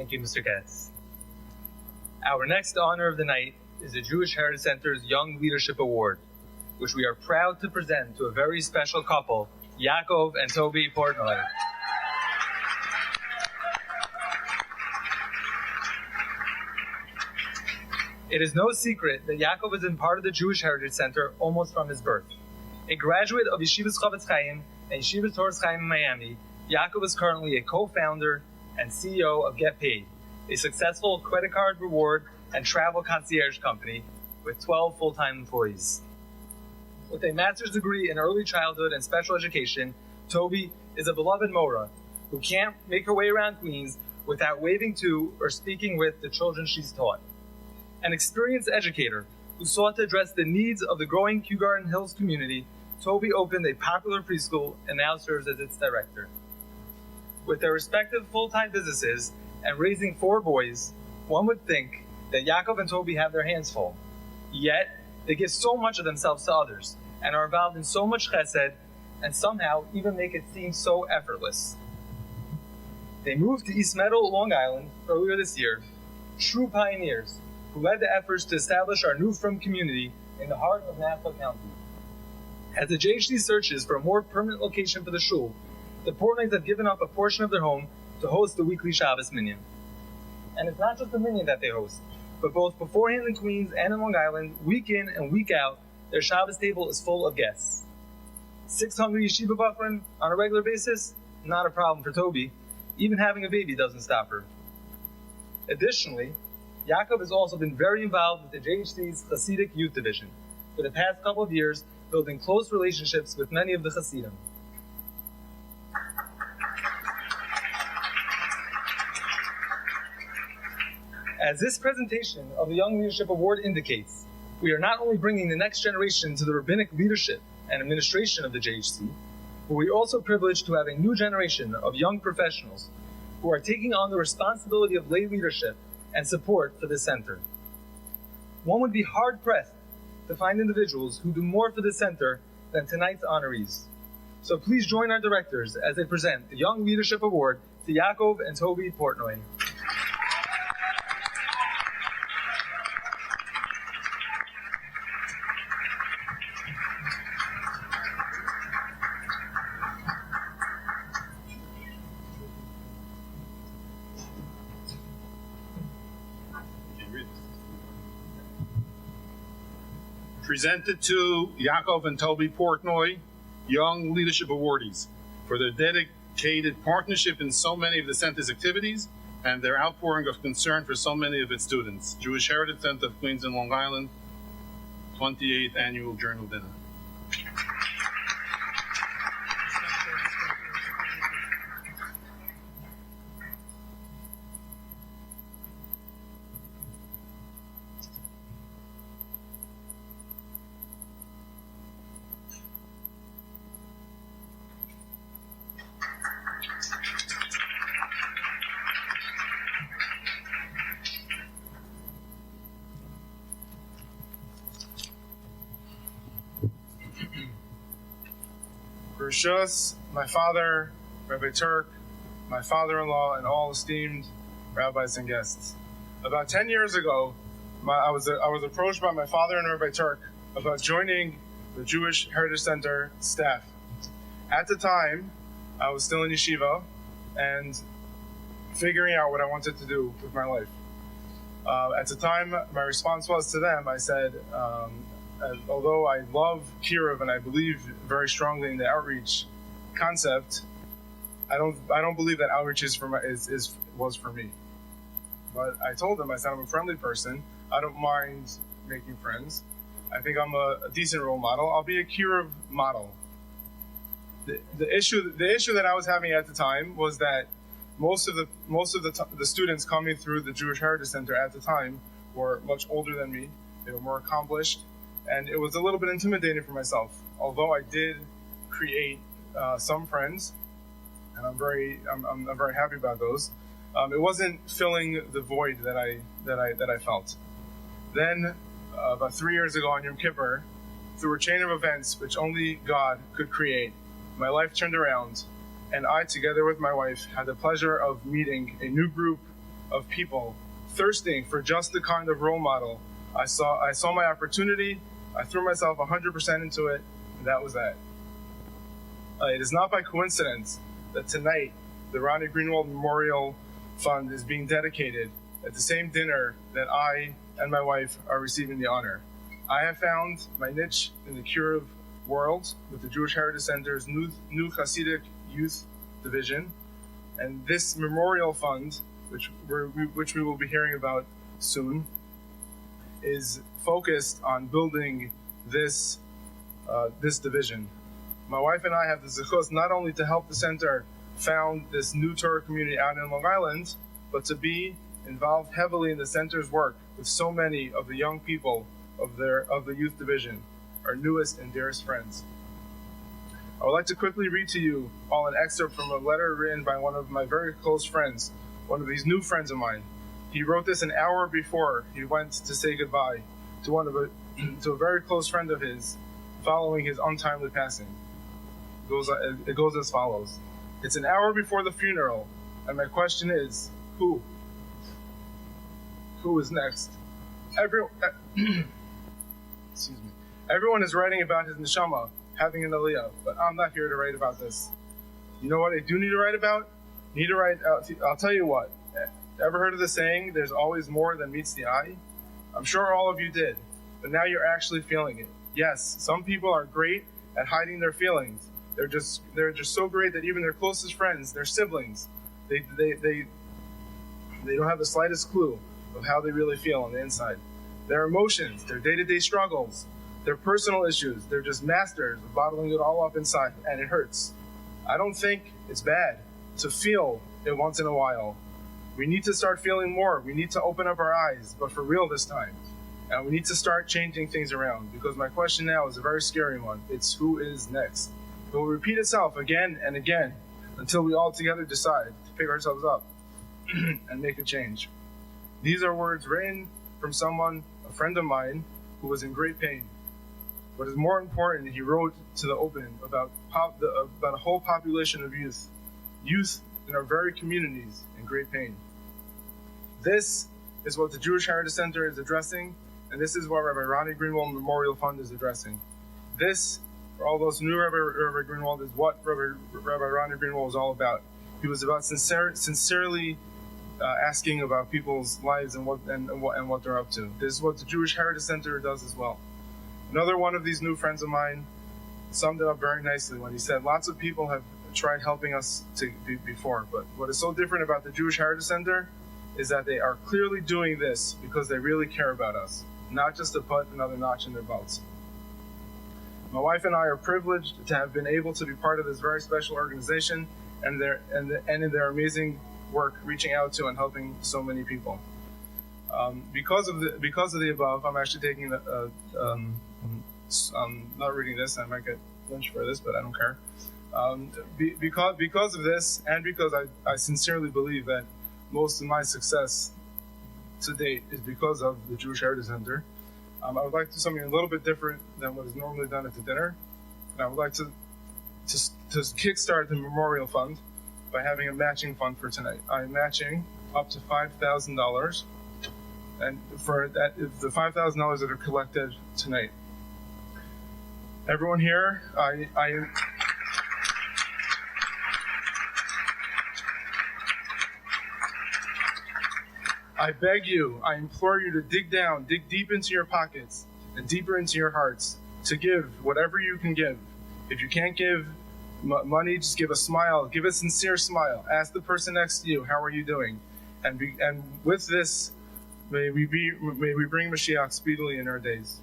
Thank you, Mr. Katz. Our next honor of the night is the Jewish Heritage Center's Young Leadership Award, which we are proud to present to a very special couple, Yaakov and Tobi Portnoy. It is no secret that Yaakov has been part of the Jewish Heritage Center almost from his birth. A graduate of Yeshivas Chavetz Chaim and Yeshivas Torah Chaim in Miami, Yaakov is currently a co-founder and CEO of Get Paid, a successful credit card reward and travel concierge company with 12 full-time employees. With a master's degree in early childhood and special education, Tobi is a beloved Mora who can't make her way around Queens without waving to or speaking with the children she's taught. An experienced educator who sought to address the needs of the growing Kew Garden Hills community, Tobi opened a popular preschool and now serves as its director. With their respective full-time businesses and raising 4 boys, one would think that Yaakov and Tobi have their hands full. Yet, they give so much of themselves to others and are involved in so much chesed and somehow even make it seem so effortless. They moved to East Meadow, Long Island earlier this year, true pioneers who led the efforts to establish our new Frum community in the heart of Nassau County. As the JHC searches for a more permanent location for the shul, the Portnoys have given up a portion of their home to host the weekly Shabbos minyan. And it's not just the minyan that they host, but both beforehand in Queens and in Long Island, week in and week out, their Shabbos table is full of guests. 6 hungry yeshiva bachrim on a regular basis? Not a problem for Tobi. Even having a baby doesn't stop her. Additionally, Yaakov has also been very involved with the JHC's Hasidic Youth Division for the past couple of years, building close relationships with many of the Hasidim. As this presentation of the Young Leadership Award indicates, we are not only bringing the next generation to the rabbinic leadership and administration of the JHC, but we are also privileged to have a new generation of young professionals who are taking on the responsibility of lay leadership and support for the center. One would be hard-pressed to find individuals who do more for the center than tonight's honorees. So please join our directors as they present the Young Leadership Award to Yaakov and Tobi Portnoy. Presented to Yaakov and Tobi Portnoy, Young Leadership Awardees, for their dedicated partnership in so many of the center's activities and their outpouring of concern for so many of its students. Jewish Heritage Center of Queens and Long Island, 28th Annual Journal Dinner. Rishus, my father, Rabbi Turk, my father-in-law, and all esteemed rabbis and guests. About 10 years ago, I was approached by my father and Rabbi Turk about joining the Jewish Heritage Center staff. At the time, I was still in yeshiva and figuring out what I wanted to do with my life. At the time, my response was to them, I said, although I love Kiruv and I believe very strongly in the outreach concept, I don't believe that outreach was for me. But I told them, I said, I'm a friendly person. I don't mind making friends. I think I'm a decent role model. I'll be a Kiruv model. The issue that I was having at the time was that most of the students coming through the Jewish Heritage Center at the time were much older than me. They were more accomplished, and it was a little bit intimidating for myself. Although I did create some friends, and I'm very happy about those. It wasn't filling the void that I felt. Then, about 3 years ago on Yom Kippur, through a chain of events which only God could create, my life turned around, and I, together with my wife, had the pleasure of meeting a new group of people thirsting for just the kind of role model. I saw my opportunity, I threw myself 100% into it, and that was that. It is not by coincidence that tonight the Ronnie Greenwald Memorial Fund is being dedicated at the same dinner that I and my wife are receiving the honor. I have found my niche in the Kiruv world with the Jewish Heritage Center's new Hasidic Youth Division, and this memorial fund, which we will be hearing about soon, is focused on building this division. My wife and I have the zechus not only to help the center found this new Torah community out in Long Island, but to be involved heavily in the center's work with so many of the young people of the youth division, our newest and dearest friends. I would like to quickly read to you all an excerpt from a letter written by one of my very close friends, one of these new friends of mine. He wrote this an hour before he went to say goodbye to a very close friend of his following his untimely passing. It goes as follows. It's an hour before the funeral, and my question is, who? Who is next? Excuse me. Everyone is writing about his neshama having an aliyah, but I'm not here to write about this. You know what I do need to write about? I'll tell you what. Ever heard of the saying, there's always more than meets the eye? I'm sure all of you did, but now you're actually feeling it. Yes, some people are great at hiding their feelings. They're just so great that even their closest friends, their siblings, they don't have the slightest clue of how they really feel on the inside. Their emotions, their day-to-day struggles, their personal issues, they're just masters of bottling it all up inside, and it hurts. I don't think it's bad to feel it once in a while. We need to start feeling more. We need to open up our eyes, but for real this time. And we need to start changing things around, because my question now is a very scary one. It's who is next? It will repeat itself again and again until we all together decide to pick ourselves up and make a change. These are words written from someone, a friend of mine, who was in great pain. What is more important, he wrote to the Open about a whole population of youth in our very communities in great pain. This is what the Jewish Heritage Center is addressing, and this is what Rabbi Ronnie Greenwald Memorial Fund is addressing. This, for all those who knew Rabbi Greenwald, is what Rabbi Ronnie Greenwald was all about. He was about sincerely asking about people's lives and what they're up to. This is what the Jewish Heritage Center does as well. Another one of these new friends of mine summed it up very nicely when he said, lots of people have tried helping us before, but what is so different about the Jewish Heritage Center is that they are clearly doing this because they really care about us, not just to put another notch in their belts. My wife and I are privileged to have been able to be part of this very special organization and in their amazing work reaching out to and helping so many people. Because of the above, I'm actually taking I'm not reading this. I might get lynched for this, but I don't care. Because of this, and because I sincerely believe that most of my success to date is because of the Jewish Heritage Center, I would like to do something a little bit different than what is normally done at the dinner. And I would like to kickstart the Memorial Fund by having a matching fund for tonight. I'm matching up to $5,000, and for that, the $5,000 that are collected tonight. Everyone here, I beg you, I implore you to dig deep into your pockets and deeper into your hearts to give whatever you can give. If you can't give money, just give a smile, give a sincere smile. Ask the person next to you, how are you doing? And with this, may we bring Mashiach speedily in our days.